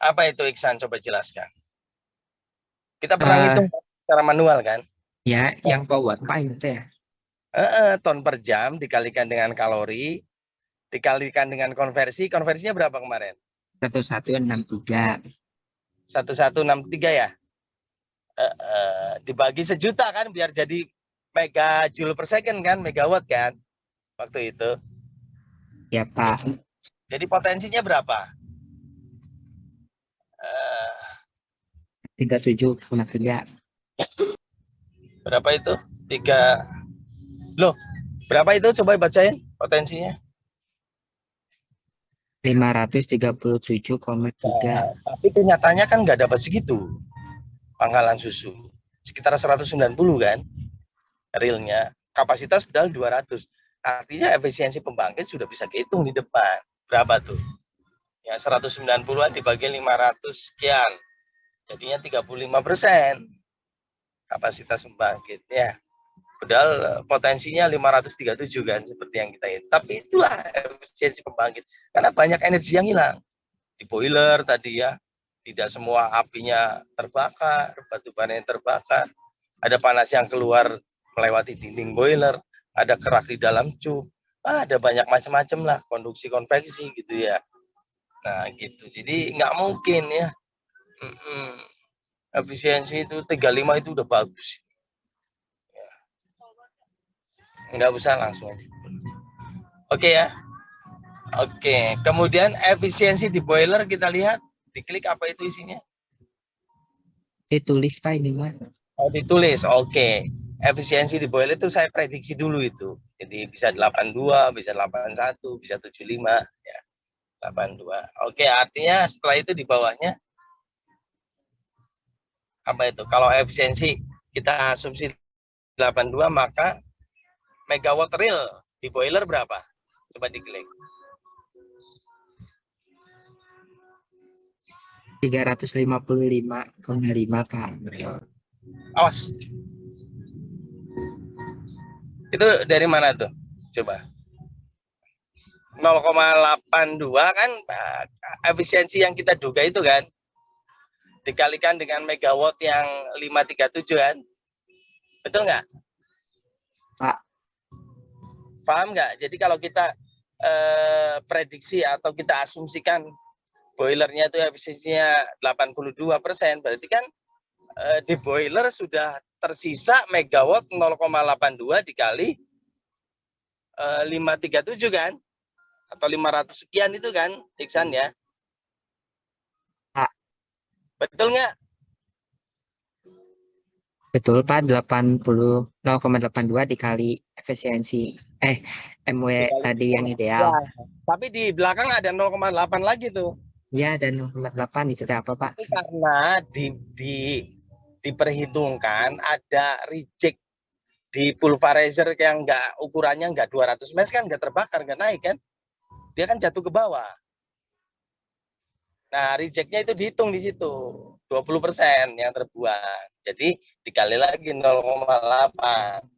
Apa itu Iksan? Coba jelaskan. Kita pernah Eh ngitung secara manual kan? ya, yang PowerPoint itu ya. Ton per jam dikalikan dengan kalori, dikalikan dengan konversi. Konversinya berapa kemarin? 1163. 1163 ya? Dibagi sejuta kan biar jadi megajoule per second kan, megawatt kan waktu itu. Ya, Pak. Jadi potensinya berapa? 37,3. Berapa itu? 3. Loh, berapa itu? Coba bacain potensinya. 537,3. Tapi kenyataannya kan nggak dapat segitu pangkalan susu. Sekitar 190 kan realnya. Kapasitas padahal 200. Artinya efisiensi pembangkit sudah bisa kehitung di depan. Berapa tuh? Ya 190-an dibagi 500 sekian. Jadinya 35% kapasitas pembangkit ya. Padahal potensinya 537 kan seperti yang kita lihat. Tapi itulah efisiensi pembangkit. Karena banyak energi yang hilang. Di boiler tadi ya, tidak semua apinya terbakar, batu bara yang terbakar. Ada panas yang keluar melewati dinding boiler, ada kerak di dalam cup. Ada banyak macam-macam lah, konduksi konveksi gitu ya. Nah gitu, jadi nggak mungkin ya. Efisiensi itu 35 itu udah bagus. Nggak usah langsung aja. Oke ya. Oke, kemudian efisiensi di boiler kita lihat, diklik apa itu isinya? Ditulis Pak ini, Pak. Oh, ditulis. Oke. Efisiensi di boiler itu saya prediksi dulu itu. Jadi bisa 82, bisa 81, bisa 75 ya. 82. Oke, artinya setelah itu di bawahnya apa itu? Kalau efisiensi kita asumsi 82, maka megawatt real di boiler berapa? Coba diklik. 355,5, Pak. Awas. Itu dari mana tuh? Coba. 0,82 kan efisiensi yang kita duga itu kan dikalikan dengan megawatt yang 537 kan, betul nggak Pak? Paham nggak? Jadi kalau kita prediksi atau kita asumsikan boilernya itu efisiensinya 82%, berarti kan di boiler sudah tersisa megawatt 0,82 dikali 537 kan, atau 500 sekian itu kan, Iksan ya. Pak. Betul nggak? Betul, Pak. 0,82 dikali efisiensi. MW tadi yang ideal. Ya, tapi di belakang ada 0,8 lagi tuh. Ya, dan 0,8 itu apa, Pak? Itu karena diperhitungkan ada reject di pulverizer yang ukurannya nggak 200 mesh kan, nggak terbakar, nggak naik kan, dia kan jatuh ke bawah. Nah rejectnya itu dihitung di situ 20% yang terbuang, jadi dikali lagi 0,8.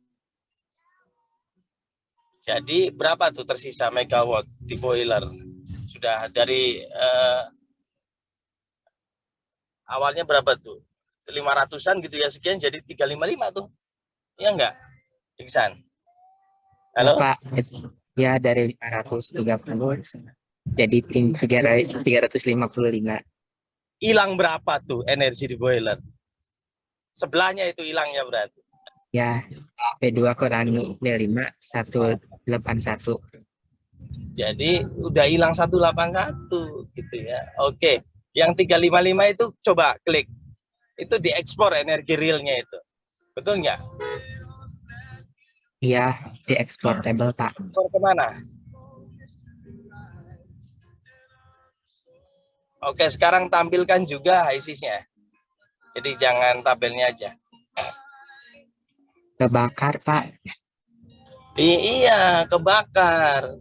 Jadi berapa tuh tersisa megawatt di boiler? Sudah dari awalnya berapa tuh? 500-an gitu ya, sekian jadi 355 tuh. Iya enggak, Iksan? Ya, Halo? Pak. Ya, dari 530 jadi 355. Hilang berapa tuh energi di boiler? Sebelahnya itu hilang ya berarti. Ya, P2 kurangi B5, 181. Jadi udah hilang 181 gitu ya. Oke, yang 355 itu coba klik. Itu diekspor energi realnya itu. Betul nggak? Iya, di exportable, Pak. Ekspor kemana? Oke, sekarang tampilkan juga ISIS-nya. Jadi jangan tabelnya aja. Kebakar, Pak. Iya, kebakar.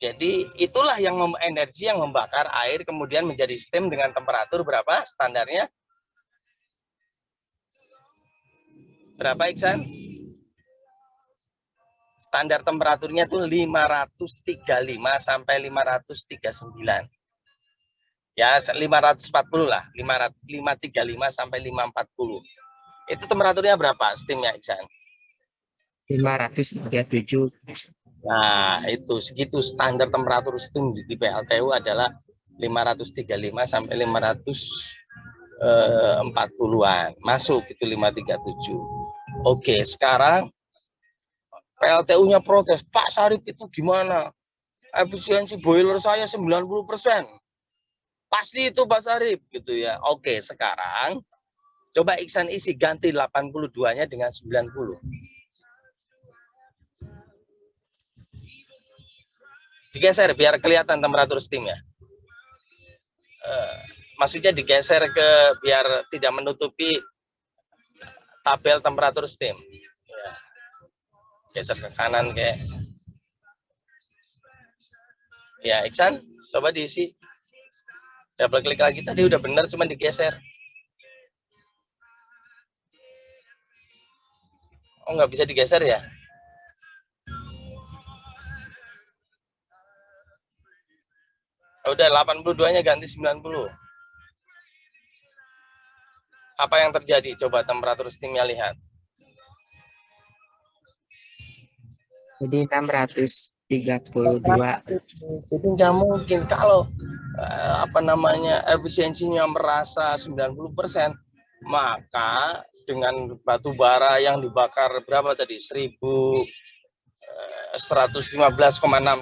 Jadi itulah yang energi yang membakar air kemudian menjadi steam dengan temperatur berapa standarnya? Berapa Iksan? Standar temperaturnya tuh 535 sampai 539. Ya 540 lah, 535 sampai 540. Itu temperaturnya berapa steamnya, Iksan? 537. Nah, itu segitu standar temperatur steam di PLTU adalah 535 sampai 540-an. Masuk itu 537. Oke, sekarang PLTU-nya protes, Pak Sarip itu gimana? Efisiensi boiler saya 90%. Pasti itu Pak Sarip gitu ya. Oke, sekarang coba Iksan isi ganti 82-nya dengan 90. Digeser biar kelihatan temperatur steamnya. Maksudnya digeser ke biar tidak menutupi tabel temperatur steam. Ya. Geser ke kanan kayak. Ya, Iksan, coba diisi. Double klik lagi tadi udah benar, cuma digeser. Oh, nggak bisa digeser ya? Udah 82-nya ganti 90. Apa yang terjadi? Coba temperatur steamnya lihat. Jadi 632. Jadi nggak mungkin kalau efisiensinya merasa 90%, maka dengan batu bara yang dibakar berapa tadi? 115,6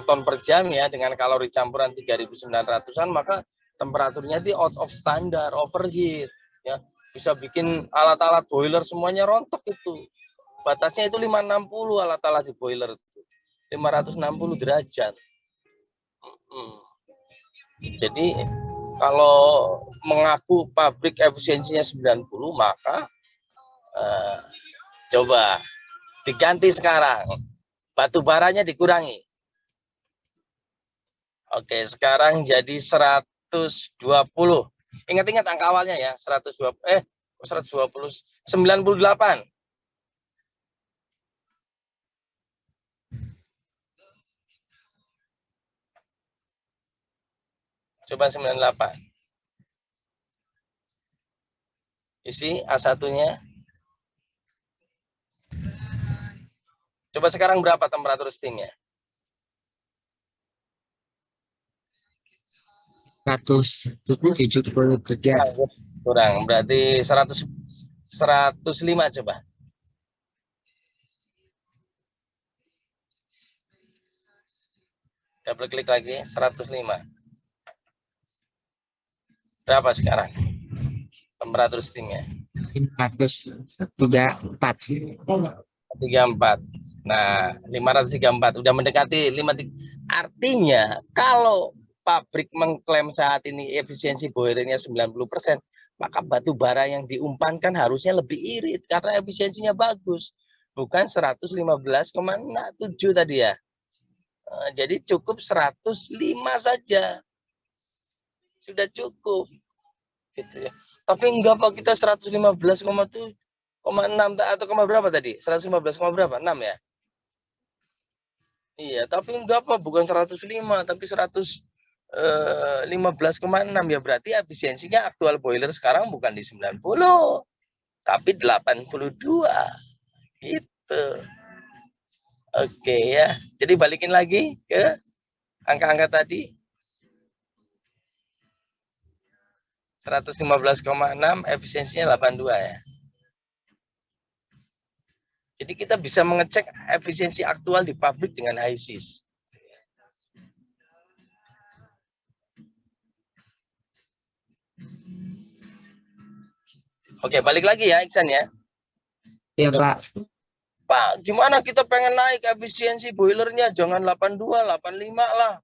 ton per jam ya, dengan kalori campuran 3.900-an, maka temperaturnya itu out of standard, overheat ya. Bisa bikin alat-alat boiler semuanya rontok itu. Batasnya itu 560 alat-alat di boiler itu. 560 derajat. Jadi kalau mengaku pabrik efisiensinya 90, maka coba diganti sekarang. Batu baranya dikurangi. Oke, sekarang jadi 120. Ingat-ingat angka awalnya ya, 120 98. Coba 98. Isi A1-nya. Coba sekarang berapa temperatur steamnya? 173. Kurang, berarti 105 coba. Double klik lagi, 105. Berapa sekarang temperatur steamnya? 534. 34. Nah, 534 udah mendekati 53. Artinya kalau pabrik mengklaim saat ini efisiensi boilernya 90%, maka batu bara yang diumpankan harusnya lebih irit karena efisiensinya bagus. Bukan 115,7 tadi ya. Jadi cukup 105 saja. Sudah cukup. Gitu ya. Tapi enggak Pak, kita 115,6 atau berapa tadi? 115, berapa? 6 ya? Iya, tapi enggak Pak, bukan 105, tapi 115,6 ya, berarti efisiensinya aktual boiler sekarang bukan di 90, tapi 82. Gitu. Oke ya. Jadi balikin lagi ke angka-angka tadi. 115,6, efisiensinya 82 ya. Jadi kita bisa mengecek efisiensi aktual di pabrik dengan HISIS. Oke, balik lagi ya Iksan ya. Iya Pak. Pak, gimana kita pengen naik efisiensi boilernya? Jangan 82, 85 lah.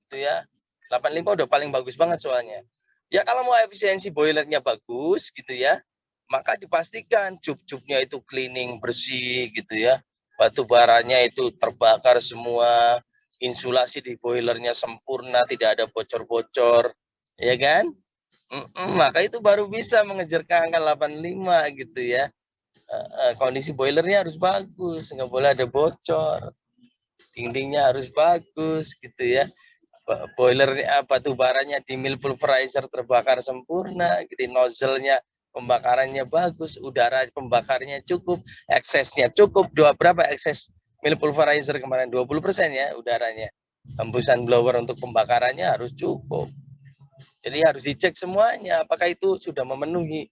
Gitu ya. 85 udah paling bagus banget soalnya. Ya kalau mau efisiensi boilernya bagus gitu ya, maka dipastikan cup-cupnya itu cleaning bersih gitu ya. Batu baranya itu terbakar semua, insulasi di boilernya sempurna, tidak ada bocor-bocor, ya kan? Maka itu baru bisa mengejar ke angka 85 gitu ya. Kondisi boilernya harus bagus, nggak boleh ada bocor, dindingnya harus bagus gitu ya. boilernya, batu baranya di mill pulverizer terbakar sempurna, gitu, nozzle-nya pembakarannya bagus, udara pembakarnya cukup, eksesnya cukup. Berapa ekses mill pulverizer kemarin? 20% ya udaranya. Hembusan blower untuk pembakarannya harus cukup. Jadi harus dicek semuanya apakah itu sudah memenuhi,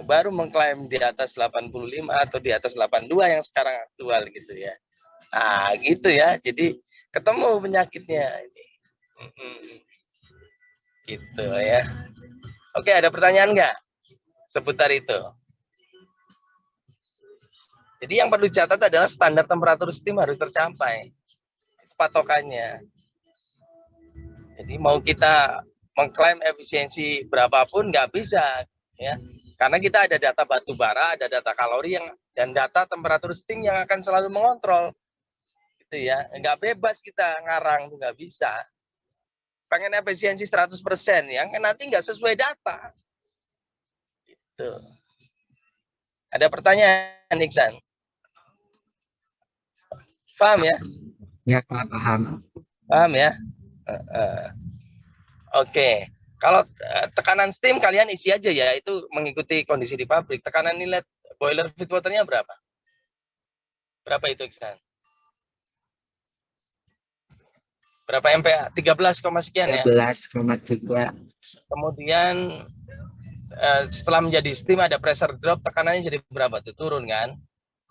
baru mengklaim di atas 85 atau di atas 82 yang sekarang aktual gitu ya. Nah, gitu ya. Jadi ketemu penyakitnya ini. Gitu ya. Oke, ada pertanyaan nggak seputar itu? Jadi yang perlu dicatat adalah standar temperatur steam harus tercapai. Itu patokannya. Jadi mau kita mengklaim efisiensi berapapun nggak bisa ya. Karena kita ada data batu bara, ada data kalori yang dan data temperatur steam yang akan selalu mengontrol. Gitu ya. Nggak bebas kita ngarang, nggak bisa. Pengen efisiensi 100% yang nanti nggak sesuai data. Gitu. Ada pertanyaan, Iksan? Paham ya? Ya, Pak, paham. Paham ya? Oke. Kalau tekanan steam kalian isi aja ya, itu mengikuti kondisi di pabrik. Tekanan inlet boiler feed waternya berapa? Berapa itu, Iksan? Berapa MPa? 13, sekian ya. 13,3. Kemudian setelah menjadi steam ada pressure drop, tekanannya jadi berapa tuh? Turun kan?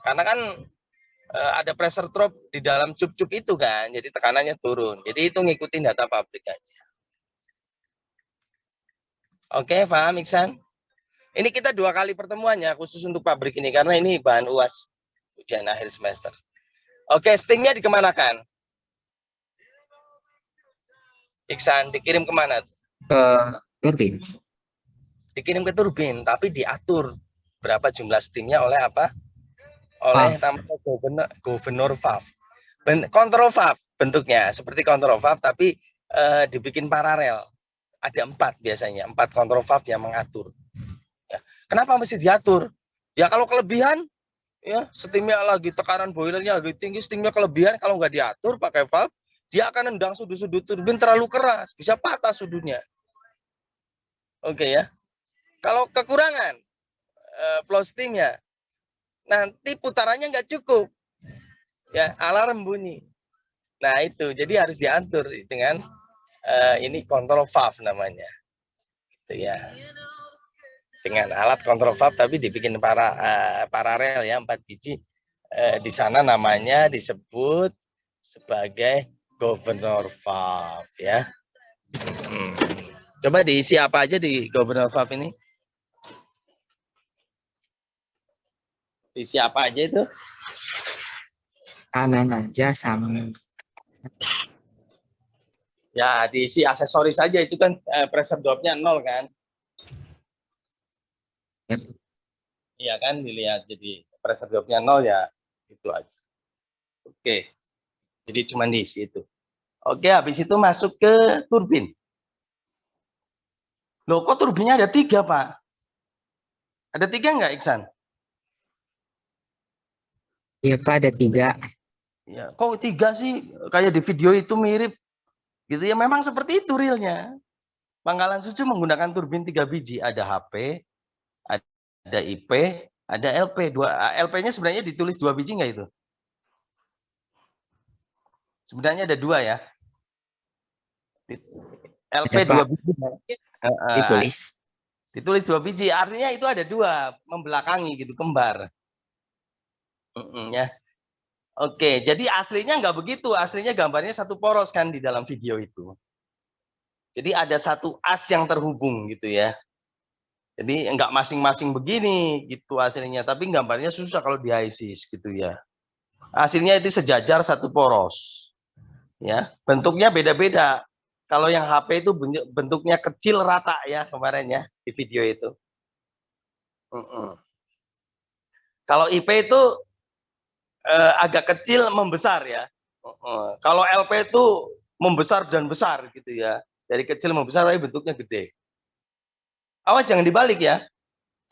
Karena kan ada pressure drop di dalam cup-cup itu kan, jadi tekanannya turun. Jadi itu ngikutin data pabrik aja. Oke, paham Iksan? Ini kita 2 kali pertemuannya khusus untuk pabrik ini karena ini bahan UAS ujian akhir semester. Oke, steamnya dikemanakan? Iksan, dikirim kemana? Ke turbin. Dikirim ke turbin, tapi diatur berapa jumlah steamnya oleh apa? Oleh namanya governor valve. Control valve bentuknya seperti control valve tapi dibikin paralel. Ada 4 biasanya, 4 control valve yang mengatur. Ya. Kenapa mesti diatur? Ya kalau kelebihan, ya steamnya lagi tekanan boilernya lagi tinggi, steamnya kelebihan, kalau nggak diatur pakai valve, dia akan nendang sudut-sudut turbin terlalu keras, bisa patah sudutnya. Oke ya. Kalau kekurangan flow steamnya, nanti putarannya nggak cukup, ya alarm bunyi. Nah itu, jadi harus diatur dengan ini control valve namanya, gitu ya. Dengan alat control valve tapi dibikin paralel ya, 4 biji. Di sana namanya disebut sebagai governor valve ya. Coba diisi apa aja di governor valve ini? Diisi apa aja itu? Kanan aja sama. Ya diisi aksesoris saja, itu kan pressure drop-nya 0 kan? Iya kan, dilihat jadi pressure drop-nya 0 ya, itu aja. Oke, jadi cuma diisi itu. Oke, habis itu masuk ke turbin. Loh, kok turbinnya ada 3, Pak? Ada 3 nggak, Iksan? Iya, Pak, ada 3. Ya, kok 3 sih? Kayak di video itu mirip. Gitu ya, memang seperti itu realnya. Pangkalan Sucu menggunakan turbin 3 biji. Ada HP, ada IP, ada LP. LP-nya sebenarnya ditulis 2 biji nggak itu? Sebenarnya ada 2 ya. LP Ada, 2 Pak. biji. Ditulis. Ditulis 2 biji, artinya itu ada 2, membelakangi gitu, kembar. Ya. Oke, jadi aslinya nggak begitu. Aslinya gambarnya satu poros kan di dalam video itu. Jadi ada satu as yang terhubung gitu ya. Jadi nggak masing-masing begini gitu hasilnya, tapi gambarnya susah kalau di ISIS gitu ya. Hasilnya itu sejajar satu poros. Ya, bentuknya beda-beda. Kalau yang HP itu bentuknya kecil rata ya kemarin ya di video itu. Kalau IP itu agak kecil membesar ya. Kalau LP itu membesar dan besar gitu ya. Dari kecil membesar tapi bentuknya gede. Awas jangan dibalik ya.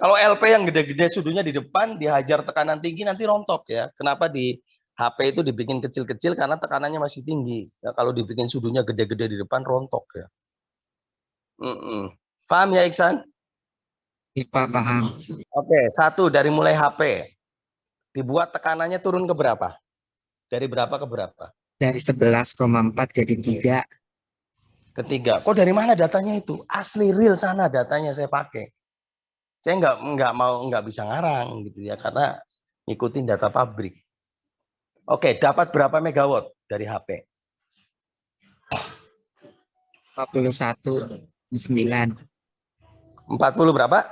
Kalau LP yang gede-gede sudutnya di depan dihajar tekanan tinggi nanti rontok ya. Kenapa di HP itu dibikin kecil-kecil karena tekanannya masih tinggi. Ya, kalau dibikin sudunya gede-gede di depan rontok ya. Paham ya Iksan? Ya, Pak, paham. Oke, satu dari mulai HP. Dibuat tekanannya turun ke berapa? Dari berapa ke berapa? Dari 11,4 jadi 3. Ketiga. Kok dari mana datanya itu? Asli real sana datanya saya pakai. Saya nggak bisa ngarang gitu ya karena ngikutin data pabrik. Oke, dapat berapa megawatt dari HP? 41,9. 40 berapa?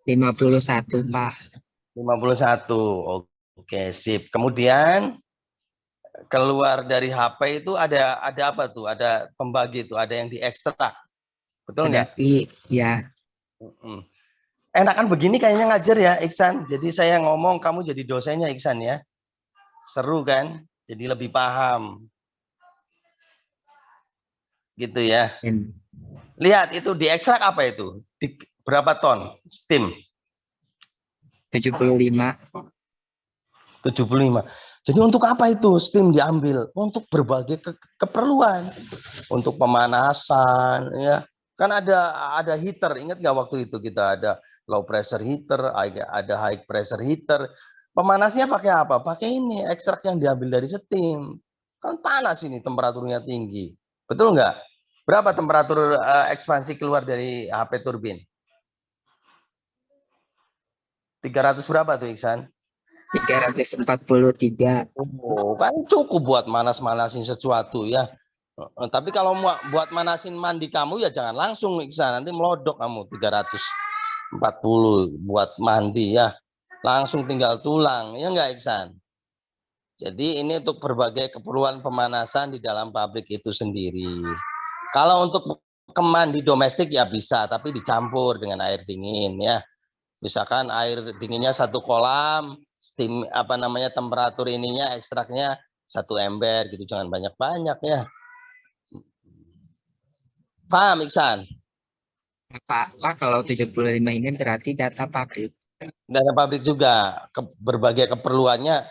51, Pak. 51. Oke, sip. Kemudian keluar dari HP itu ada apa tuh? Ada pembagi itu, ada yang diekstrak. Betul nggak? Tapi ya, Enakan begini kayaknya ngajar ya, Iksan. Jadi saya ngomong, kamu jadi dosennya, Iksan ya. Seru kan? Jadi lebih paham. Gitu ya. Lihat itu diekstrak apa itu? Berapa ton steam? 75. 75. Jadi untuk apa itu steam diambil? Untuk berbagai keperluan. Untuk pemanasan ya. Kan ada heater, ingat nggak waktu itu kita ada low pressure heater, ada high pressure heater. Pemanasnya pakai apa? Pakai ini, ekstrak yang diambil dari steam. Kan panas ini, temperaturnya tinggi. Betul nggak? Berapa temperatur ekspansi keluar dari HP turbin? 300 berapa tuh Iksan? 343. Oh, kan cukup buat manas-manasin sesuatu ya. Tapi kalau buat manasin mandi kamu ya jangan langsung Iksan, nanti melodok kamu 340 buat mandi ya. Langsung tinggal tulang, ya enggak Iksan? Jadi ini untuk berbagai keperluan pemanasan di dalam pabrik itu sendiri. Kalau untuk mandi domestik ya bisa, tapi dicampur dengan air dingin ya. Misalkan air dinginnya 1 kolam, steam temperatur ininya ekstraknya 1 ember gitu, jangan banyak-banyak ya. Paham Iksan? Pak, kalau 75 ini berarti data pabrik. Data pabrik juga berbagai keperluannya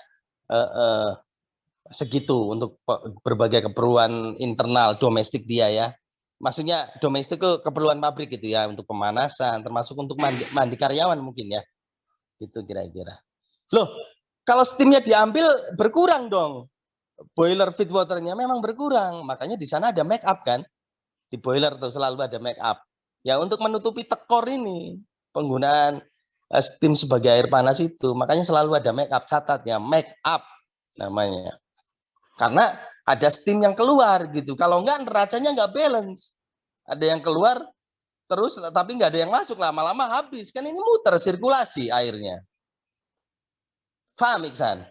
segitu untuk berbagai keperluan internal domestik dia ya. Maksudnya domestik ke keperluan pabrik gitu ya, untuk pemanasan, termasuk untuk mandi karyawan mungkin ya. Gitu kira-kira. Loh, kalau steamnya diambil berkurang dong. Boiler feed waternya memang berkurang. Makanya di sana ada make up kan. Di boiler tuh selalu ada make up. Ya untuk menutupi tekor ini. Penggunaan steam sebagai air panas itu. Makanya selalu ada make up. Catat ya, make up namanya. Karena ada steam yang keluar gitu. Kalau enggak neracanya enggak balance. Ada yang keluar terus tapi enggak ada yang masuk, lama-lama habis. Kan ini muter sirkulasi airnya. Paham Iksan?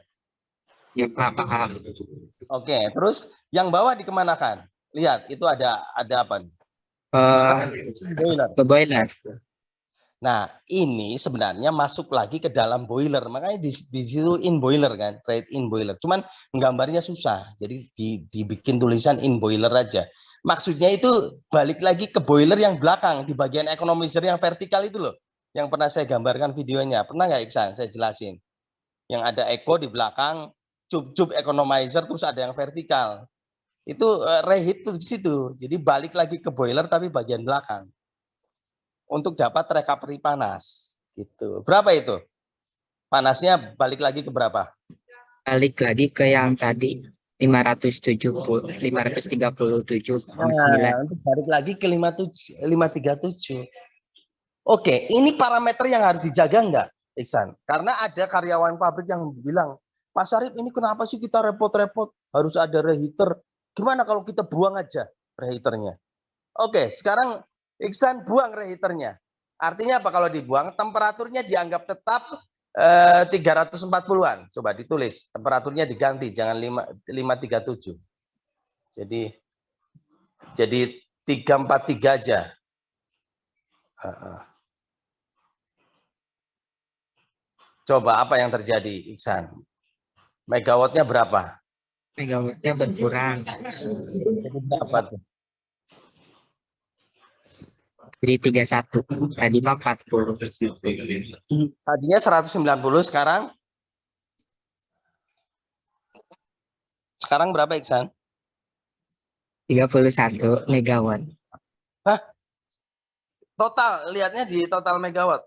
Ya, Pak, paham. Oke, terus yang bawah dikemanakan? Lihat, itu ada apa nih? Boiler. Ke boiler. Nah, ini sebenarnya masuk lagi ke dalam boiler. Makanya di situ in boiler kan, trade in boiler. Cuman gambarnya susah. Jadi dibikin tulisan in boiler aja. Maksudnya itu balik lagi ke boiler yang belakang, di bagian economizer yang vertikal itu loh. Yang pernah saya gambarkan videonya. Pernah nggak Iksan? Saya jelasin. Yang ada eco di belakang, cup economizer, terus ada yang vertikal. Itu reheat tuh di situ. Jadi balik lagi ke boiler tapi bagian belakang. Untuk dapat recovery panas. Gitu. Berapa itu? Panasnya balik lagi ke berapa? Balik lagi ke yang tadi 537,9. Nah, untuk balik lagi ke 537. Oke, ini parameter yang harus dijaga enggak, Iksan? Karena ada karyawan pabrik yang bilang, Pak Syarif, ini kenapa sih kita repot-repot harus ada reheater? Gimana kalau kita buang aja reheaternya? Oke, sekarang Iksan buang reheaternya. Artinya apa kalau dibuang? Temperaturnya dianggap tetap 340-an. Coba ditulis, temperaturnya diganti, jangan 537. Jadi 343 aja. Coba apa yang terjadi, Iksan? Megawattnya berapa? Megawattnya berkurang. Jadi berapa tuh? Jadi 31. Tadi 40. Tadinya 190, sekarang Sekarang berapa Iksan? 31 megawatt. Hah? Total, lihatnya di total megawatt.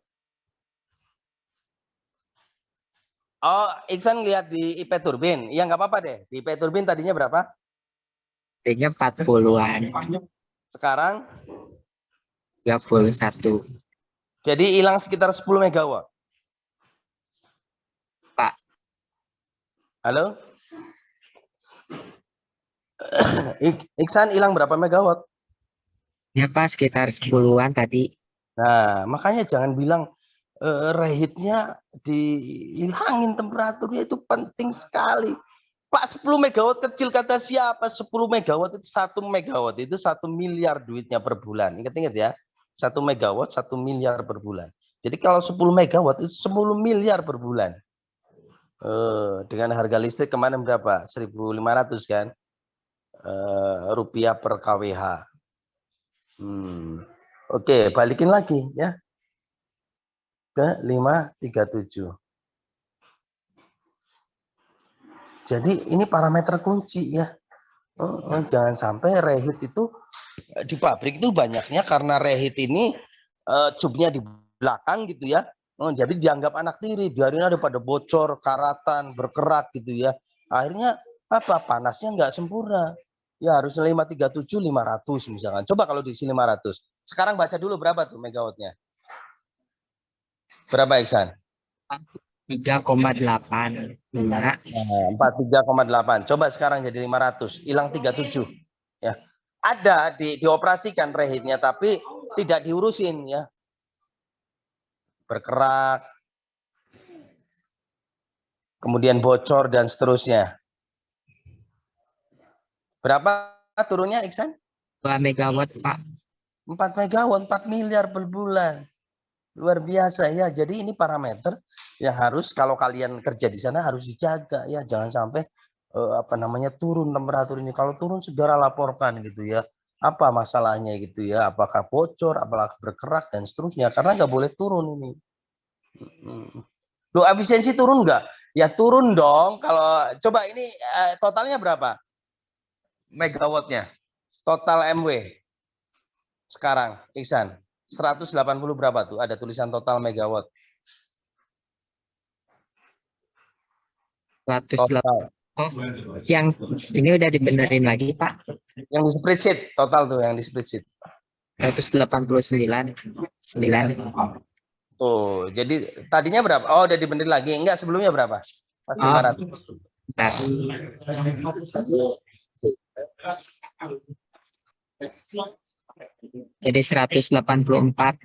Oh, Iksan lihat di IP turbin. Ya nggak apa-apa deh. Di IP turbin tadinya berapa? Tadinya 40-an, Sekarang 31. jadi hilang sekitar 10 megawatt. Pak, Halo? Iksan hilang berapa megawatt? ya Pak sekitar 10-an tadi. Nah, makanya jangan bilang rehitnya dihilangin, temperaturnya itu penting sekali. Pak, 10 megawatt kecil kata siapa? 10 megawatt itu 1 megawatt itu 1 miliar duitnya per bulan. Ingat-ingat ya. 1 megawatt 1 miliar per bulan. Jadi kalau 10 megawatt itu 10 miliar per bulan. Dengan harga listrik kemarin berapa? 1.500 kan? Rupiah per kWh. Oke, balikin lagi ya ke 537. Jadi ini parameter kunci ya. Jangan sampai rehit itu di pabrik itu banyaknya karena rehit ini cubnya di belakang gitu ya. Jadi dianggap anak tiri, biarin ada pada bocor, karatan, berkerak gitu ya. Akhirnya apa? Panasnya nggak sempurna. Ya harusnya 537, 500 misalkan. Coba kalau diisi 500. Sekarang baca dulu berapa tuh megawattnya? Berapa Iksan? 3,8. Nah, 43,8. Coba sekarang jadi 500. Hilang 37. Ya. Ada dioperasikan rehitnya tapi tidak diurusin ya. Berkerak, kemudian bocor dan seterusnya. Berapa turunnya Iksan? 2 megawatt Pak. 4 megawatt, 4 miliar per bulan. Luar biasa ya. Jadi ini parameter yang harus kalau kalian kerja di sana harus dijaga ya. Jangan sampai turun temperatur ini. Kalau turun segera laporkan gitu ya. Apa masalahnya gitu ya? Apakah bocor, apakah berkerak dan seterusnya. Karena nggak boleh turun ini. Loh, efisiensi turun nggak? Ya turun dong. Kalau coba ini totalnya berapa? Megawattnya. Total MW sekarang, Iksan. 180 berapa tuh? Ada tulisan total megawatt. 108. Total. Oh, yang ini udah dibenerin lagi Pak. Yang di spreadsheet, total tuh yang di spreadsheet. 189. 9. Tuh, jadi tadinya berapa? Oh, udah dibenerin lagi. Enggak, sebelumnya berapa? Pas Oh, 500. bentar. Jadi 184.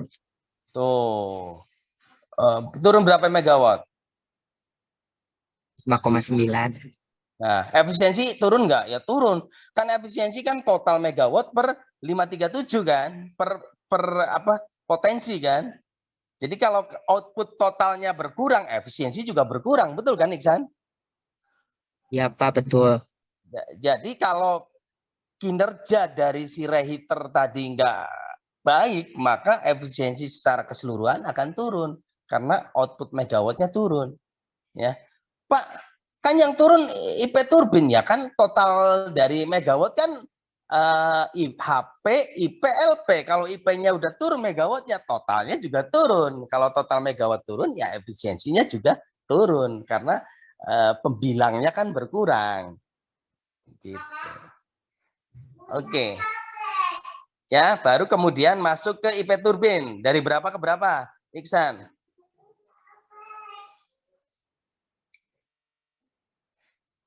Tuh. Turun berapa megawatt? 5,9. Nah, efisiensi turun nggak? Ya turun. Kan efisiensi kan total megawatt per 537 kan? Per apa? Potensi kan? Jadi kalau output totalnya berkurang, efisiensi juga berkurang, betul kan Iksan? Ya Pak, betul. Jadi kalau kinerja dari si reheater tadi nggak baik, maka efisiensi secara keseluruhan akan turun karena output megawattnya turun. Ya, Pak, kan yang turun IP turbin ya kan total dari megawatt kan HP, IP, LP. Kalau IP-nya udah turun megawattnya, totalnya juga turun. Kalau total megawatt turun, ya efisiensinya juga turun karena pembilangnya kan berkurang. Gitu. Oke. Ya, baru kemudian masuk ke IP turbin. Dari berapa ke berapa, Iksan?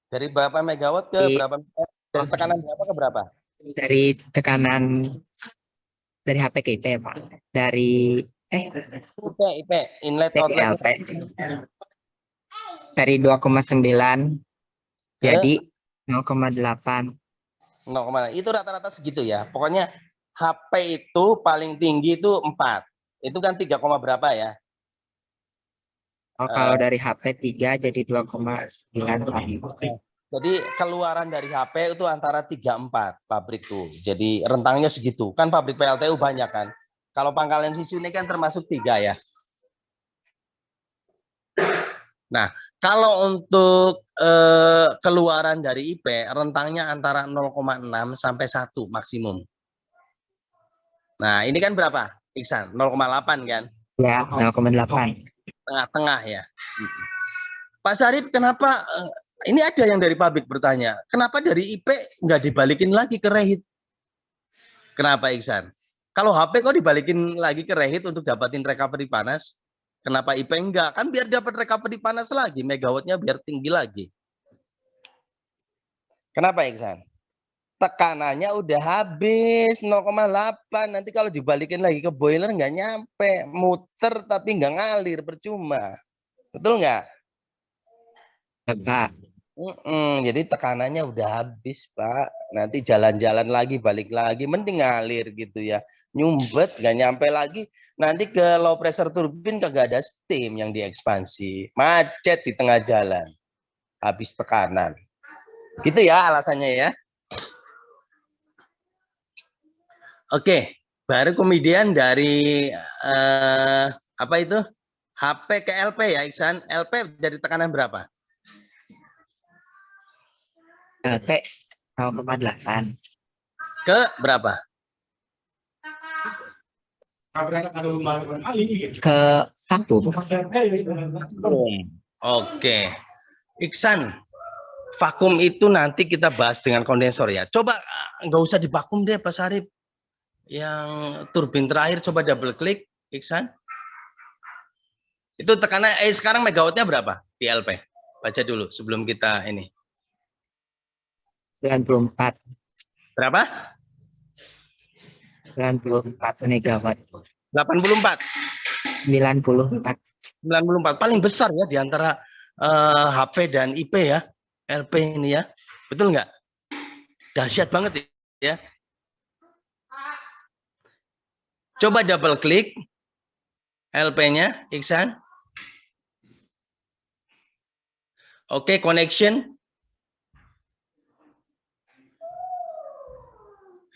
Dari berapa megawatt ke berapa? Dari tekanan berapa ke berapa? Dari tekanan dari HP ke IP ya Pak. Dari IP, inlet outlet PLP. Dari 2,9 ke jadi 0,8. 0, itu rata-rata segitu ya. Pokoknya HP itu paling tinggi itu 4. Itu kan 3, berapa ya? Oh, kalau dari HP 3 jadi 2,9. Jadi keluaran dari HP itu antara 3-4 pabrik tuh. Jadi rentangnya segitu. Kan pabrik PLTU banyak kan. Kalau Pangkalan Sisu ini kan termasuk 3 ya. Nah, kalau untuk keluaran dari IP rentangnya antara 0,6 sampai 1 maksimum. Nah, ini kan berapa, Iksan? 0,8 kan? Ya, 0,8. Tengah-tengah ya. Pak Sarip, kenapa ini ada yang dari pabrik bertanya, kenapa dari IP nggak dibalikin lagi ke rehit? Kenapa, Iksan? Kalau HP kok dibalikin lagi ke rehit untuk dapatin recovery panas? Kenapa IP enggak? Kan biar dapat recovery panas lagi, megawattnya biar tinggi lagi. Kenapa, Iksan? Tekanannya udah habis 0,8. Nanti kalau dibalikin lagi ke boiler nggak nyampe, muter tapi nggak ngalir, percuma. Betul nggak? Pak. Jadi tekanannya udah habis, Pak. Nanti jalan-jalan lagi, balik lagi, mending ngalir gitu ya. Nyumbet, nggak nyampe lagi. Nanti ke low pressure turbin kagak ada steam yang diekspansi. Macet di tengah jalan. Habis tekanan. Gitu ya alasannya ya. Oke, baru kemudian dari apa itu? HP ke LP ya, Iksan. LP dari tekanan berapa? LP 0,8. Ke berapa? Ke 1. Oke. Iksan, vakum itu nanti kita bahas dengan kondensor ya. Coba nggak usah divakum deh, Pak Sarip. Yang turbin terakhir coba double klik, Iksan. Itu tekanan sekarang megawattnya berapa di LP? Baca dulu sebelum kita ini. 94. Berapa? 94 megawatt. 84. 94. 94 paling besar ya di antara HP dan IP ya. LP ini ya. Betul nggak? Dahsyat banget ya. Coba double klik LP-nya, Iksan. Oke, connection.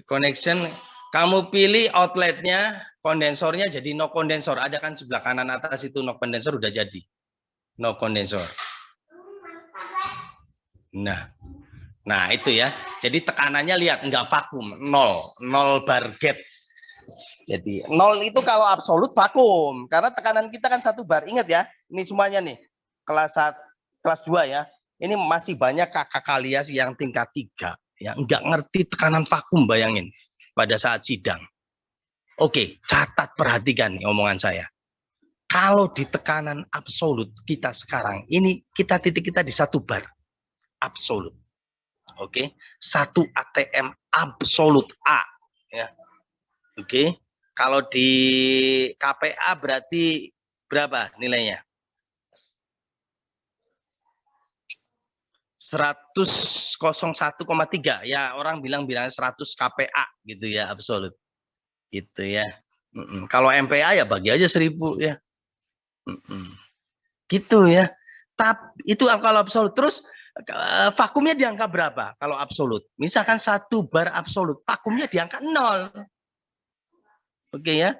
Connection. Kamu pilih outletnya, kondensornya jadi no kondensor. Ada kan sebelah kanan atas itu no kondensor udah jadi. No kondensor. Nah itu ya. Jadi tekanannya lihat nggak vakum, 0 bar gap. Jadi 0 itu kalau absolut vakum, karena tekanan kita kan 1 bar. Ingat ya, ini semuanya nih kelas 2 ya. Ini masih banyak kakak kalian yang tingkat 3 yang nggak ngerti tekanan vakum, bayangin pada saat sidang. Oke, catat, perhatikan nih omongan saya. Kalau di tekanan absolut kita sekarang, ini titik kita di 1 bar absolut. Oke, 1 ATM absolut A ya. Oke. Kalau di KPA berarti berapa nilainya? 101,3 ya, orang bilang 100 KPA gitu ya, absolut. Gitu ya. Kalau MPA ya bagi aja 1000 ya. Gitu ya. Tapi itu kalau absolut. Terus vakumnya di angka berapa kalau absolut? Misalkan 1 bar absolut, vakumnya di angka 0. Oke ya.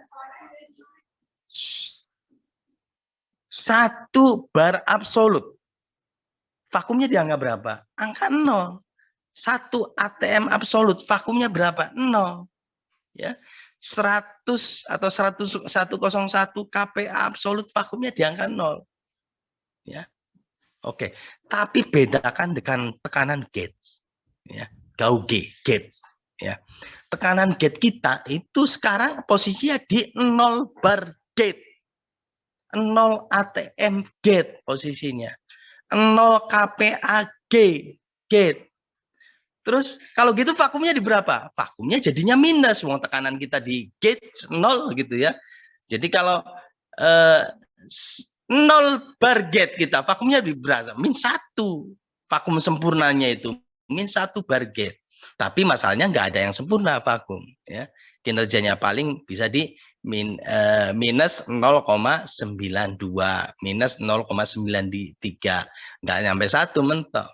1 bar absolut. Vakumnya di angka berapa? Angka 0. 1 ATM absolut, vakumnya berapa? 0. Ya. 100 atau 101 KPA absolut, vakumnya di angka 0. Ya. Oke. Tapi bedakan dengan tekanan gauge. Ya. Gauge, gauge. Ya. Tekanan gate kita itu sekarang posisinya di 0 bar gate. 0 ATM gate posisinya. 0 KPA gate. Terus kalau gitu vakumnya di berapa? Vakumnya jadinya minus. Wong tekanan kita di gate 0 gitu ya. Jadi kalau 0 bar gate kita, vakumnya di berapa? -1. Vakum sempurnanya itu -1 bar gate. Tapi masalahnya nggak ada yang sempurna vakum ya. Kinerjanya paling bisa di minus 0,92, minus 0,93, nggak nyampe 1 mentok.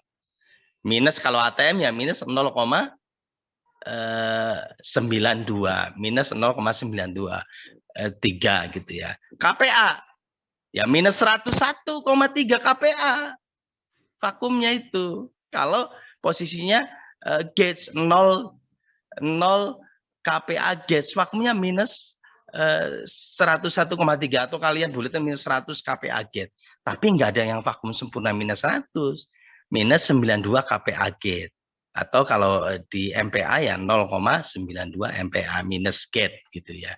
Minus kalau ATM ya minus 0,92, minus 0,92, 3 gitu ya. KPA Ya minus 101,3 kPa vakumnya itu. Kalau posisinya gauge 0 kPa gauge, vakumnya minus 101,3 atau kalian boleh minus 100 kPa gauge. Tapi nggak ada yang vakum sempurna minus 100, minus 92 kPa gauge. Atau kalau di MPa ya 0,92 MPa minus gauge gitu ya.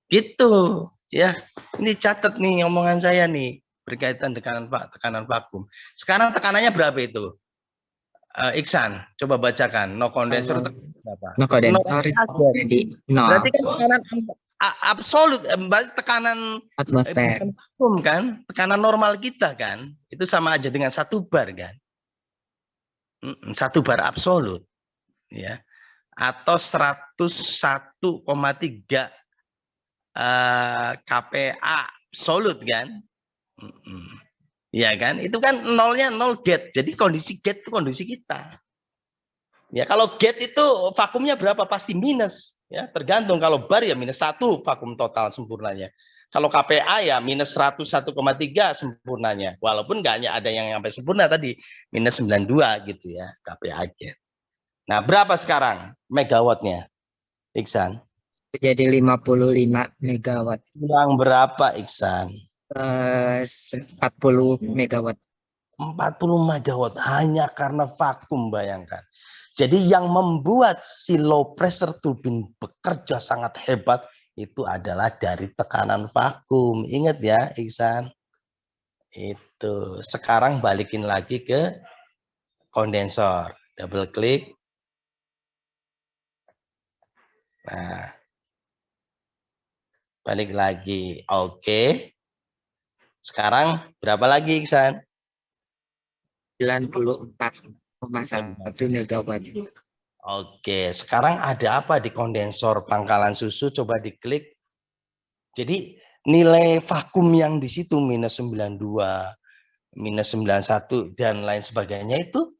Gitu ya. Ini catat nih omongan saya nih berkaitan dengan tekanan vakum. Sekarang tekanannya berapa itu? Iksan, coba bacakan. No condenser berapa? No kondensor jadi Berarti 0 kan tekanan absolut, tekanan atmosfer. bukan vakum kan? Tekanan normal kita kan? Itu sama aja dengan 1 bar kan? 1 bar absolut ya. Atau 101,3 kPa absolut kan? Ya kan? Itu kan nolnya 0 gauge. Jadi kondisi gauge itu kondisi kita. Ya, kalau gauge itu vakumnya berapa? Pasti minus. Ya, tergantung. Kalau bar ya minus 1 vakum total sempurnanya. Kalau KPA ya minus 101,3 sempurnanya. Walaupun nggak hanya ada yang sampai sempurna tadi. Minus 92 gitu ya KPA gauge. Nah, berapa sekarang megawattnya, Iksan? Jadi 55 megawatt. Bilang berapa, Iksan? 40 megawatt. 40 megawatt hanya karena vakum, bayangkan. Jadi yang membuat si low pressure turbine bekerja sangat hebat itu adalah dari tekanan vakum. Ingat ya, Iksan. Itu. Sekarang balikin lagi ke kondensor. Double klik. Nah, balik lagi. Oke. Sekarang berapa lagi, Iksan? 94,1 megawatt. Oke, sekarang ada apa di kondensor pangkalan susu? Coba diklik. Jadi nilai vakum yang di situ minus 92, minus 91 dan lain sebagainya itu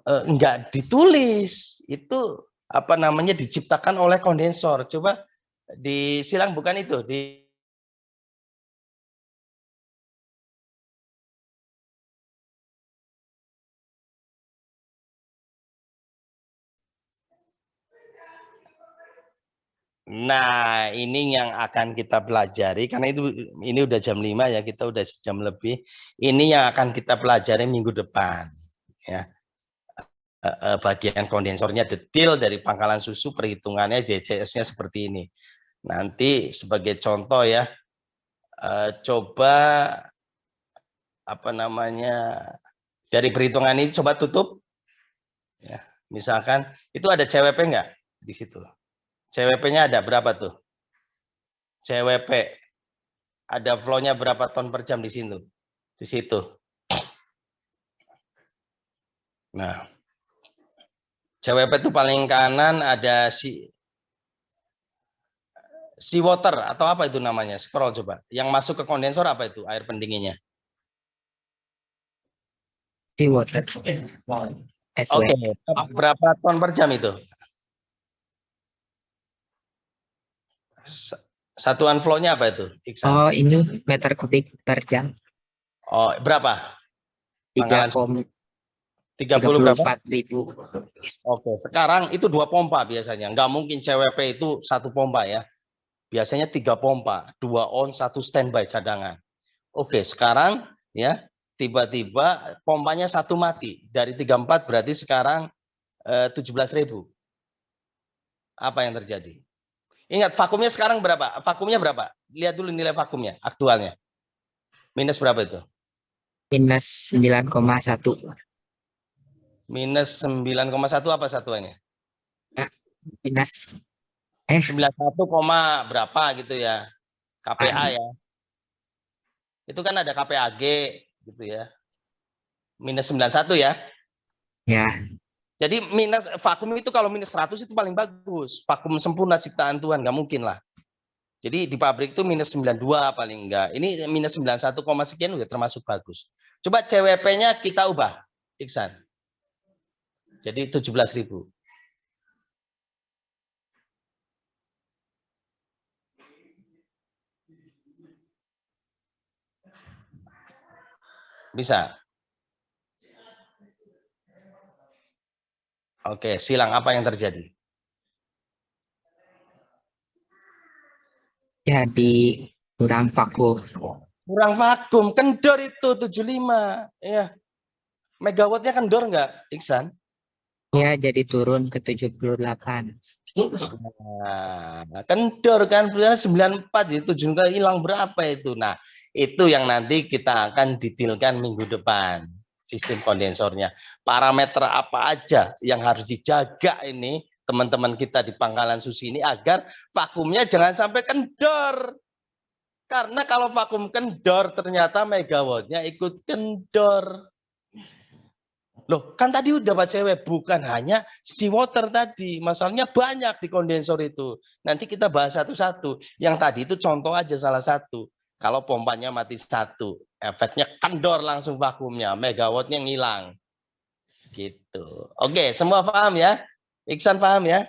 enggak ditulis. Itu apa namanya diciptakan oleh kondensor. Coba disilang bukan itu di Nah, ini yang akan kita pelajari karena ini udah jam 5 ya, kita udah jam lebih. Ini yang akan kita pelajari minggu depan ya. Bagian kondensornya detail dari pangkalan susu, perhitungannya DCS-nya seperti ini. Nanti sebagai contoh ya, coba apa namanya dari perhitungan ini coba tutup ya. Misalkan itu ada CWP enggak di situ? CWP-nya ada berapa tuh? CWP ada flow-nya berapa ton per jam di situ? Di situ. Nah, CWP itu paling kanan ada seawater atau apa itu namanya? Scroll coba. Yang masuk ke kondensor apa itu? Air pendinginnya. Seawater. SW. Oke, berapa ton per jam itu? Satuan flow-nya apa itu, Iksan? Oh, ini meter kubik per jam. Oh, berapa? Pangkalan 30 berapa? 34.000. Oke, sekarang itu 2 pompa biasanya. Nggak mungkin CWP itu 1 pompa ya. Biasanya 3 pompa, 2 on, 1 standby cadangan. Oke, sekarang ya tiba-tiba pompanya 1 mati. Dari 34 berarti sekarang 17.000. Apa yang terjadi? Ingat vakumnya sekarang berapa? Vakumnya berapa? Lihat dulu nilai vakumnya aktualnya. Minus berapa itu? Minus 9,1. Minus 9,1 apa satuannya? Minus 91, berapa gitu ya. KPA ya. Itu kan ada KPAG gitu ya. Minus 91 ya. ya. Jadi minus vakum itu kalau minus 100 itu paling bagus. Vakum sempurna ciptaan Tuhan, nggak mungkin lah. Jadi di pabrik itu minus 92 paling enggak. Ini minus 91, sekian udah termasuk bagus. Coba CWP-nya kita ubah, Iksan. Jadi 17.000. Bisa? Oke, silang apa yang terjadi? Jadi kurang vakum. Kurang vakum, kendor itu 75. Ya. Megawattnya kendor nggak, Iksan? Ya, jadi turun ke 78. Nah, kendor kan, 94 itu juga hilang berapa itu. Nah, itu yang nanti kita akan detailkan minggu depan. Sistem kondensornya. Parameter apa aja yang harus dijaga ini teman-teman kita di Pangkalan Susi ini agar vakumnya jangan sampai kendor. Karena kalau vakum kendor ternyata megawattnya ikut kendor. Loh, kan tadi udah Pak Cewek, bukan hanya seawater tadi. Masalahnya banyak di kondensor itu. Nanti kita bahas satu-satu. Yang tadi itu contoh aja salah satu. Kalau pompanya mati satu, efeknya kendor langsung vakumnya, megawattnya ngilang. Gitu. Oke, semua paham ya? Iksan paham ya?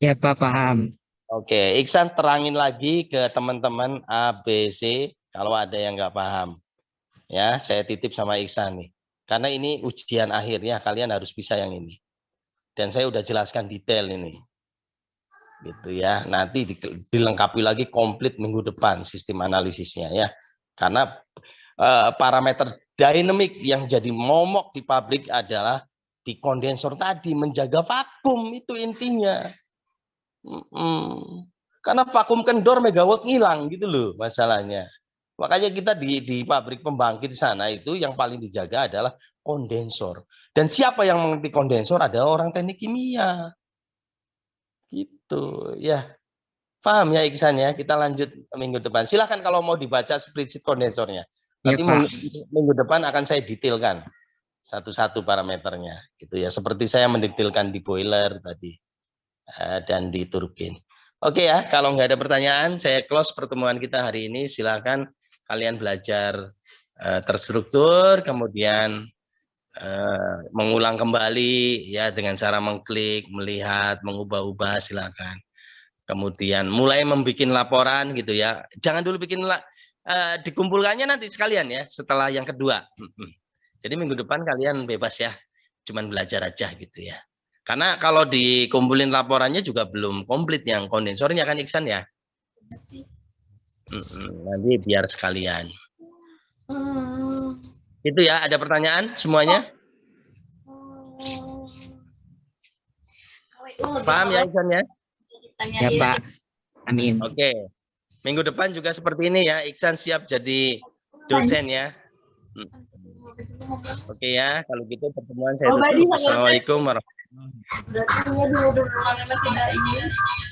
Ya, Pak, paham. Oke, Iksan terangin lagi ke teman-teman A, B, C kalau ada yang nggak paham. Ya, saya titip sama Iksan nih. Karena ini ujian akhirnya, kalian harus bisa yang ini. Dan saya udah jelaskan detail ini. Gitu ya. Nanti dilengkapi lagi komplit minggu depan sistem analisisnya ya. Karena parameter dinamik yang jadi momok di pabrik adalah di kondensor tadi menjaga vakum, itu intinya. Karena vakum kendor megawatt ngilang gitu loh masalahnya. Makanya kita di pabrik pembangkit sana itu yang paling dijaga adalah kondensor. Dan siapa yang mengerti kondensor adalah orang teknik kimia. Gitu ya. Paham ya Iksan ya? Kita lanjut minggu depan. Silahkan kalau mau dibaca spreadsheet kondensornya. Ya, Nanti Pak. minggu depan akan saya detailkan satu-satu parameternya. Gitu ya. Seperti saya mendetailkan di boiler tadi dan di turbin. Oke ya, kalau nggak ada pertanyaan, saya close pertemuan kita hari ini. Silakan kalian belajar terstruktur, kemudian mengulang kembali ya dengan cara mengklik, melihat, mengubah-ubah, silakan. Kemudian mulai membuat laporan gitu ya. Jangan dulu bikin dikumpulkannya nanti sekalian ya setelah yang kedua. Jadi minggu depan kalian bebas ya, cuman belajar aja gitu ya. Karena kalau dikumpulin laporannya juga belum komplit yang kondensornya kan Iksan ya. Nanti biar sekalian. Itu ya, ada pertanyaan semuanya? Paham ya Iksan ya? Ya, Pak. Amin. Oke. Minggu depan juga seperti ini ya, Iksan siap jadi dosen ya. Oke ya, kalau gitu pertemuan saya tutup. Assalamualaikum warahmatullahi wabarakatuh.